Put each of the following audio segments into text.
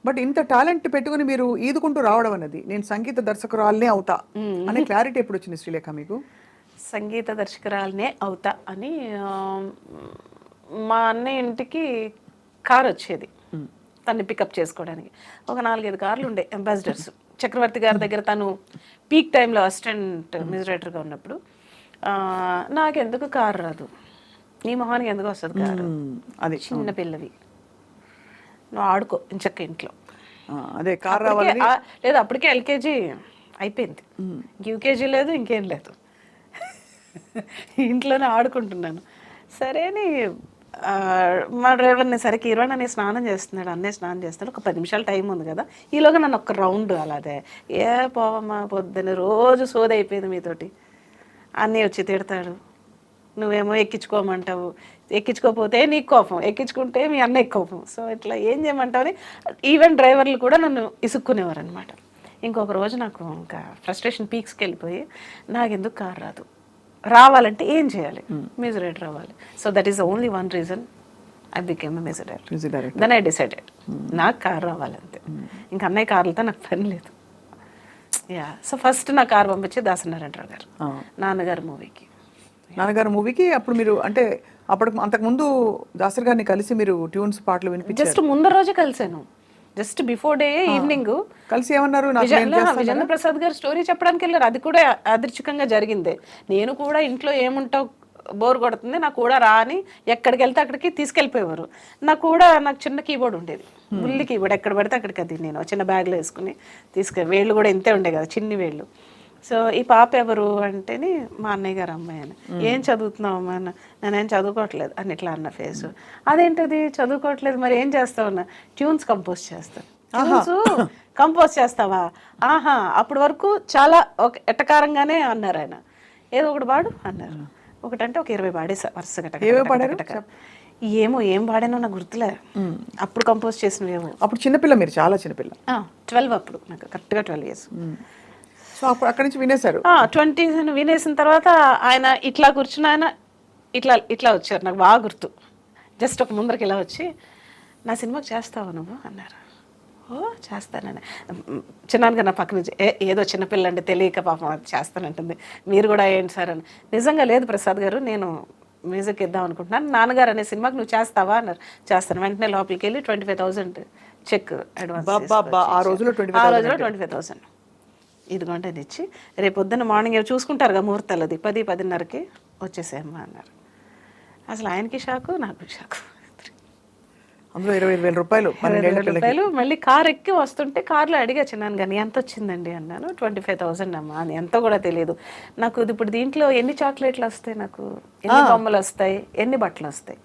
But ఇంత talent పెట్టుకుని మీరు ఈదుకుంటూ రావడం అన్నది, నేను సంగీత దర్శకురాలనే అవుతా అనే క్లారిటీ ఎప్పుడు వచ్చింది శ్రీలేఖ మీకు? సంగీత దర్శకురాలనే అవుతా అని మా అన్నయ్య ఇంటికి కార్ వచ్చేది తన్ని పికప్ చేసుకోవడానికి. ఒక 4-5 కార్లు ఉండే అంబాసిడర్స్. చక్రవర్తి గారి దగ్గర తను పీక్ టైంలో అసిస్టెంట్ మ్యూజిరేటర్గా ఉన్నప్పుడు నాకెందుకు కారు రాదు, నీ మొహానికి ఎందుకు వస్తుంది కారు, అది చిన్న పిల్లవి, నువ్వు ఆడుకో ఇంచక్క ఇంట్లో. అదే కార్ రావాలి లేదు, అప్పటికే ఎల్కేజీ అయిపోయింది, యూకేజీ లేదు, ఇంకేం లేదు, ఇంట్లోనే ఆడుకుంటున్నాను. సరే అని మా డ్రైవర్ని సరే కిరణ్ అనే స్నానం చేస్తున్నాడు, అన్నయ్య స్నానం చేస్తున్నాడు, ఒక 10 నిమిషాలు టైం ఉంది కదా, ఈలోగా నన్ను ఒక రౌండ్ అలాదే ఏ పోవమ్మా పొద్దున్న రోజు సోది అయిపోయింది మీతోటి, అన్నీ వచ్చి తిడతాడు, నువ్వేమో ఎక్కించుకోమంటావు, ఎక్కించుకోకపోతే నీకు కోపం, ఎక్కించుకుంటే మీ అన్నయ్య కోపం, సో ఇట్లా ఏం చేయమంటావు అని ఈవెన్ డ్రైవర్లు కూడా నన్ను ఇసుక్కునేవారు అనమాట. ఇంకొక రోజు నాకు ఇంకా ఫ్రస్ట్రేషన్ పీక్స్కి వెళ్ళిపోయి నాకెందుకు కారు రాదు, రావాలంటే ఏం చేయాలి, మ్యూజిక్ డైరెక్టర్ రావాలి. So that is the only one reason I became a music director. Then I decided నాకు కారు రావాలంతే, ఇంకా అన్నయ్య కార్లతో నాకు పని లేదు. సో ఫస్ట్ నా కారు పంపించి దాసనారాయణరావు గారు నాన్నగారు మూవీకి. అప్పుడు మీరు అంటే అంతకుముందు దాసరి గారిని కలిసి మీరు ట్యూన్స్ పాటలు వినిపించారు? జస్ట్ ముందర రోజే కలిసాను, జస్ట్ బిఫోర్ డే ఈవినింగ్ కలిసి ఏమన్నారు? విజేంద్ర ప్రసాద్ గారు స్టోరీ చెప్పడానికి వెళ్ళారు, అది కూడా అదృచ్ఛికంగా జరిగిందే. నేను కూడా ఇంట్లో ఏముంటావు, బోర్ కొడుతుంది, నాకు కూడా రా అని ఎక్కడికి వెళ్తే అక్కడికి తీసుకెళ్ళిపోయేవారు. నాకు చిన్న కీబోర్డ్ ఉండేది, బుల్లి కీబోర్డ్, ఎక్కడ పడితే అక్కడికి అది నేను చిన్న బ్యాగ్లో వేసుకుని వేళ్ళు కూడా ఇంతే ఉండే కదా, చిన్ని వేళ్ళు. సో ఈ పాప ఎవరు అంటేనే మా అన్నయ్య గారు అమ్మాయి అని. ఏం చదువుతున్నావు అమ్మా అన్న, నేనేం చదువుకోవట్లేదు అని ఇట్లా అన్న ఫేస్. అదేంటది చదువుకోవట్లేదు, మరి ఏం చేస్తావు అన్న, ట్యూన్స్ కంపోజ్ చేస్తాను. ట్యూన్స్ కంపోజ్ చేస్తావా, ఆహా, అప్పటి వరకు చాలా ఎట్టకారంగానే అన్నారు ఆయన. ఏదో ఒకటి పాడు అన్నారు, ఒకటంటే ఒక 20 పాడేసా వరుసగా. ఏం పాడానో నాకు గుర్తులే, అప్పుడు కంపోజ్ చేసినవేమో. అప్పుడు చిన్నపిల్ల, మీరు చాలా చిన్నపిల్ల, 12 అప్పుడు, నాకు కరెక్ట్గా 12 years. సో అప్పుడు అక్కడి నుంచి వినేశారు. 20 వినేసిన తర్వాత ఆయన ఇట్లా కూర్చుని ఆయన ఇట్లా వచ్చారు, నాకు బాగా గుర్తు. జస్ట్ ఒక ముందరికి ఇలా వచ్చి, నా సినిమాకి చేస్తావా నువ్వు అన్నారు. ఓ చేస్తానని. చిన్నాన్నగా నా పక్క నుంచి ఏదో చిన్నపిల్ల అంటే తెలియక పాపం అది చేస్తానంటుంది, మీరు కూడా ఏంటి సార్ అని. నిజంగా లేదు ప్రసాద్ గారు, నేను మ్యూజిక్ ఇద్దాం అనుకుంటున్నాను, నాన్నగారు అనే సినిమాకి నువ్వు చేస్తావా అన్నారు. చేస్తాను. వెంటనే లోపలికి వెళ్ళి 25,000 చెక్ అడ్వాన్స్, ఆ రోజులో 25,000 ఇదిగోంటే అని ఇచ్చి, రేపు పొద్దున్న మార్నింగ్ చూసుకుంటారుగా ముహూర్తాలది, 10-10:30కి వచ్చేసేమ్మా అన్నారు. అసలు ఆయనకి షాకు, నాకు షాకు. అందులో 25,000 రూపాయలు, 12 రూపాయలు. మళ్ళీ కార్ ఎక్కి వస్తుంటే కార్లో అడిగా చిన్నాను కానీ ఎంత వచ్చిందండి అన్నాను. 25,000 అమ్మా అని. ఎంత కూడా తెలియదు నాకు. ఇప్పుడు దీంట్లో ఎన్ని చాక్లెట్లు వస్తాయి, నాకు ఎన్ని బొమ్మలు వస్తాయి, ఎన్ని బట్టలు వస్తాయి,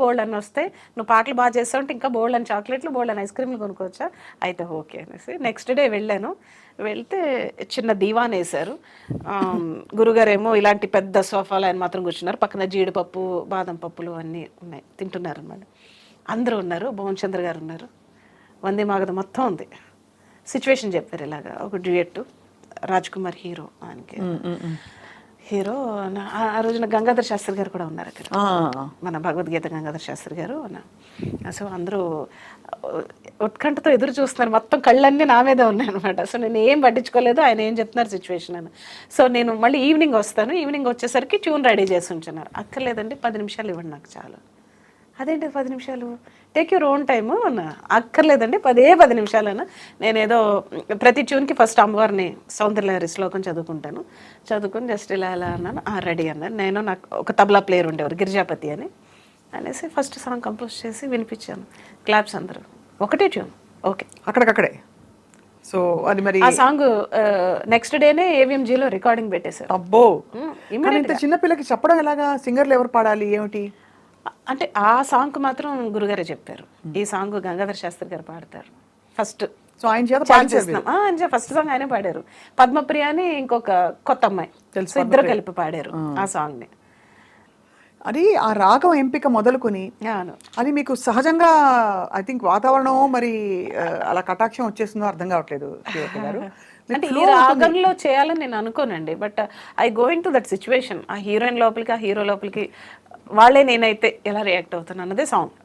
బోల్డ్ అని వస్తాయి, నువ్వు పాటలు బాగా చేస్తావు అంటే ఇంకా బోల్డ్ అని చాక్లెట్లు, బోల్డ్ అని ఐస్ క్రీమ్లు కొనుక్కోవచ్చా, అయితే ఓకే అనేసి నెక్స్ట్ డే వెళ్ళాను. వెళ్తే చిన్న దీవాన్ వేశారు, గురుగారేమో ఇలాంటి పెద్ద సోఫాలు ఆయన మాత్రం కూర్చున్నారు, పక్కన జీడిపప్పు, బాదం పప్పులు అన్నీ ఉన్నాయి, తింటున్నారు అన్నమాట. అందరూ ఉన్నారు, భువన్ చంద్ర గారు ఉన్నారు, వందే మాగధ మొత్తం ఉంది. సిచ్యువేషన్ చెప్పారు ఇలాగా, ఒక డ్యూయట్, రాజ్ కుమార్ హీరో, ఆయనకి హీరో. ఆ రోజున గంగాధర్ శాస్త్రి గారు కూడా ఉన్నారు అక్కడ, మన భగవద్గీత గంగాధర్ శాస్త్రి గారు. సో అందరూ ఉత్కంఠతో ఎదురు చూస్తున్నారు, మొత్తం కళ్ళన్నీ నా మీదే ఉన్నాయి అనమాట. సో నేను ఏం పట్టించుకోలేదు, ఆయన ఏం చెప్తున్నారు సిచ్యువేషన్ అని. సో నేను మళ్ళీ ఈవినింగ్ వస్తాను, ఈవినింగ్ వచ్చేసరికి ట్యూన్ రెడీ చేసి ఉంచున్నారు. అక్కర్లేదండి 10 నిమిషాలు ఇవ్వండి నాకు చాలు. అదేంటి 10 నిమిషాలు, టేక్ యువర్ ఓన్ టైము అన్న. అక్కర్లేదండి 10 నిమిషాలు అన్న. నేనేదో ప్రతి ట్యూన్కి ఫస్ట్ అమ్మవారిని సౌందర్యలహరి శ్లోకం చదువుకుంటాను, చదువుకుని జస్ట్ ఇలా అన్నాను. రెడీ అన్నాను. నేను, నాకు ఒక తబలా ప్లేయర్ ఉండేవారు గిరిజాపతి అని, అనేసి ఫస్ట్ సాంగ్ కంపోజ్ చేసి వినిపించాను. క్లాప్స్ అందరూ, ఒకటే ట్యూన్, ఓకే అక్కడికక్కడే. సో అది మరి ఆ సాంగ్ నెక్స్ట్ డేనే AVMGలో రికార్డింగ్ పెట్టేశారు. అబ్బో, ఇంత చిన్నపిల్లకి చెప్పడం ఎలాగా, సింగర్లు ఎవరు పాడాలి ఏమిటి అంటే ఆ సాంగ్ మాత్రం గురుగారే చెప్పారు, ఈ సాంగ్ గంగాధర్ శాస్త్రి గారు పాడతారు ఫస్ట్. సో ఆయన చేత ఫస్ట్ సాంగ్ ఆయనే పాడారు. పద్మప్రియ అని ఇంకొక కొత్త అమ్మాయి తెలుసు, ఇద్దరు కలిపి పాడారు ఆ సాంగ్ ని. అది ఆ రాగం ఎంపిక మొదలుకొని అది మీకు సహజంగా ఐ థింక్ వాతావరణం మరి అలా కటాక్షం వచ్చేస్తుందో అర్థం కావట్లేదు గారు. అంటే ఈ రాగంలో చేయాలని నేను అనుకోనండి, but I going to that situation. ఆ హీరోయిన్ లోపలికి, ఆ హీరో లోపలికి వాళ్ళే నేనైతే ఎలా రియాక్ట్ అవుతాను అన్నదే సాంగ్.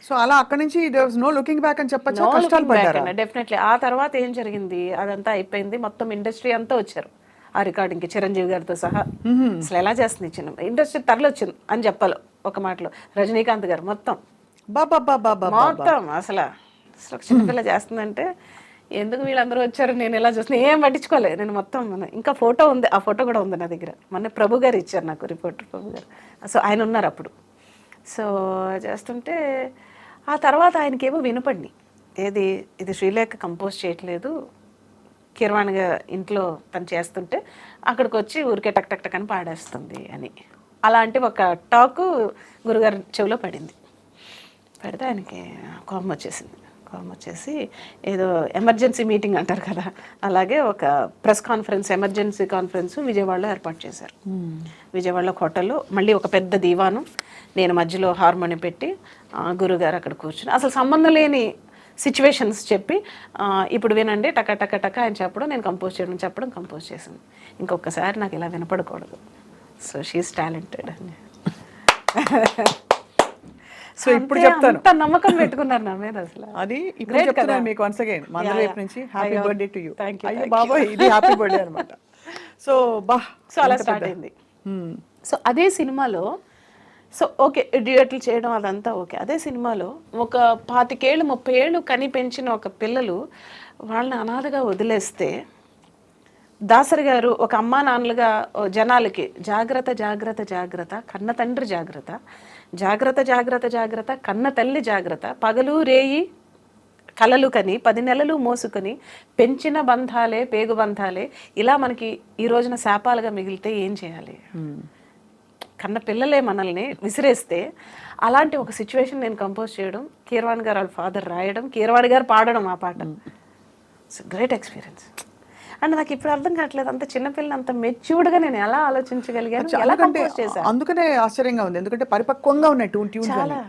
సో అలా అక్కడి నుంచి there was no looking back అని చెప్పొచ్చు, కష్టాలు పడ్డారా? డెఫినెట్లీ. ఆ తర్వాత ఏం జరిగింది, అదంతా అయిపోయింది, మొత్తం ఇండస్ట్రీ అంతా వచ్చారు ఆ రికార్డింగ్కి, చిరంజీవి గారితో సహా. అసలు ఎలా చేస్తుంది చిన్న ఇండస్ట్రీ తరలొచ్చింది అని చెప్పాలి ఒక మాటలో. రజనీకాంత్ గారు మొత్తం మొత్తం అసలు ఒక చిన్నపిల్ల చేస్తుందంటే ఎందుకు వీళ్ళందరూ వచ్చారు, నేను ఎలా చూస్తున్నా ఏం పట్టించుకోలేదు నేను మొత్తం. ఇంకా ఫోటో ఉంది, ఆ ఫోటో కూడా ఉంది నా దగ్గర. మొన్న ప్రభు గారు ఇచ్చారు నాకు, రిపోర్టర్ ప్రభు గారు. సో ఆయన ఉన్నారు అప్పుడు. సో చేస్తుంటే ఆ తర్వాత ఆయనకేమో వినపడి, ఏది ఇది శ్రీలేఖ కంపోజ్ చేయట్లేదు, కీరవాణిగా ఇంట్లో తను చేస్తుంటే అక్కడికి వచ్చి ఊరికే టక్ టక్ టక్ అని పాడేస్తుంది అని. అలాంటి ఒక టాకు గురుగారి చెవిలో పడింది. పడితే ఆయనకి కోపం వచ్చేసింది. కోపం వచ్చేసి ఏదో ఎమర్జెన్సీ మీటింగ్ అంటారు కదా, అలాగే ఒక ప్రెస్ కాన్ఫరెన్స్, ఎమర్జెన్సీ కాన్ఫరెన్స్ విజయవాడలో ఏర్పాటు చేశారు. విజయవాడలో హోటల్లో మళ్ళీ ఒక పెద్ద దీవాను, నేను మధ్యలో హార్మోనియం పెట్టి గురుగారు అక్కడ కూర్చుని అసలు సంబంధం లేని సిచ్యువేషన్స్ చెప్పి ఇప్పుడు వినండి టక టక టక ఆయన చెప్పడం, నేను కంపోజ్ చేయడం, చెప్పడం, కంపోజ్ చేసింది. ఇంకొకసారి నాకు ఇలా వినపడకూడదు. సో షీఈస్ టాలెంటెడ్ అని. సో ఇప్పుడు చెప్తాను, అంత నమ్మకం పెట్టుకున్నారు నా మీద అసలు. అది ఇప్పుడు చెప్తున్నాను మీకు వన్స్ అగైన్ మందల వైపు నుంచి హ్యాపీ బర్త్డే టు యూ. అయ్యో బాబా ఇది హ్యాపీ బర్త్డే అనమాట. సో సో అలా స్టార్ట్ అయింది. సో అదే సినిమాలో సో ఓకే డ్యూయట్లు చేయడం అదంతా ఓకే. అదే సినిమాలో ఒక 25 ఏళ్ళు 30 ఏళ్ళు కని పెంచిన ఒక పిల్లలు వాళ్ళని అనాథగా వదిలేస్తే దాసరి గారు ఒక అమ్మా నాన్నలుగా జనాలకి జాగ్రత్త జాగ్రత్త జాగ్రత్త, కన్న తండ్రి జాగ్రత్త, జాగ్రత్త జాగ్రత్త జాగ్రత్త, కన్న తల్లి జాగ్రత్త, పగలు రేయి కలలు కని 10 నెలలు మోసుకొని పెంచిన బంధాలే పేగు బంధాలే ఇలా మనకి ఈ రోజున శాపాలుగా మిగిలితే ఏం చేయాలి? కన్న పిల్లలే మనల్ని విసిరేస్తే అలాంటి ఒక సిచ్యువేషన్ నేను కంపోజ్ చేయడం, కీరవాణి గారు వాళ్ళ ఫాదర్ రాయడం, కీరవాణి గారు పాడడం ఆ పాట. It's great experience. అండ్ నాకు ఇప్పుడు అర్థం కావట్లేదు, అంత చిన్నపిల్లని అంత మెచ్యూర్డ్గా నేను ఎలా ఆలోచించగలిగాను, ఎలా కంపోజ్ చేశాను. అందుకనే ఆశ్చర్యంగా ఉంది, ఎందుకంటే పరిపక్వంగా ఉన్నాయి ట్యూన్స్ చాలా.